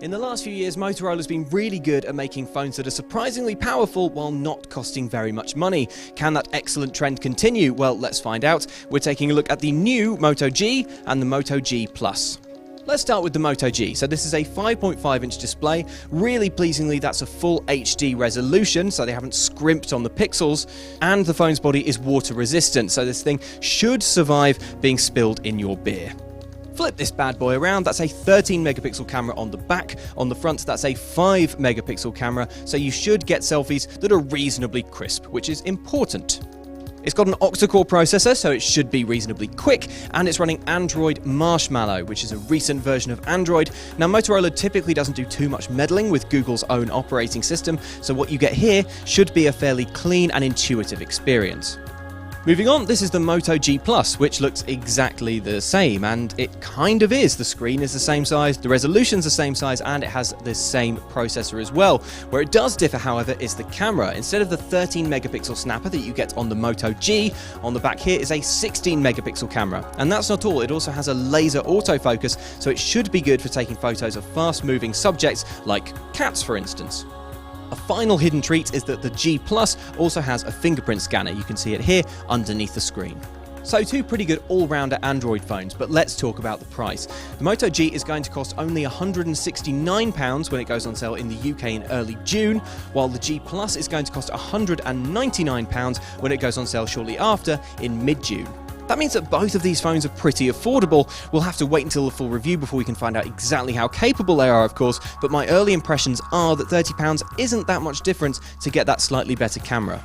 In the last few years, Motorola's been really good at making phones that are surprisingly powerful while not costing very much money. Can that excellent trend continue? Well, let's find out. We're taking a look at the new Moto G and the Moto G Plus. Let's start with the Moto G. So this is a 5.5-inch display. Really pleasingly, that's a full HD resolution, so they haven't scrimped on the pixels. And the phone's body is water resistant, so this thing should survive being spilled in your beer. Flip this bad boy around, that's a 13 megapixel camera on the back. On the front, that's a 5 megapixel camera, so you should get selfies that are reasonably crisp, which is important. It's got an octa-core processor, so it should be reasonably quick, and it's running Android Marshmallow, which is a recent version of Android. Now, Motorola typically doesn't do too much meddling with Google's own operating system, so what you get here should be a fairly clean and intuitive experience. Moving on, this is the Moto G Plus, which looks exactly the same, and it kind of is. The screen is the same size, the resolution's the same size, and it has the same processor as well. Where it does differ, however, is the camera. Instead of the 13 megapixel snapper that you get on the Moto G, on the back here is a 16 megapixel camera. And that's not all, it also has a laser autofocus, so it should be good for taking photos of fast-moving subjects, like cats, for instance. A final hidden treat is that the G Plus also has a fingerprint scanner. You can see it here underneath the screen. So two pretty good all-rounder Android phones, but let's talk about the price. The Moto G is going to cost only £169 when it goes on sale in the UK in early June, while the G Plus is going to cost £199 when it goes on sale shortly after in mid-June. That means that both of these phones are pretty affordable. We'll have to wait until the full review before we can find out exactly how capable they are, of course, but my early impressions are that £30 isn't that much difference to get that slightly better camera.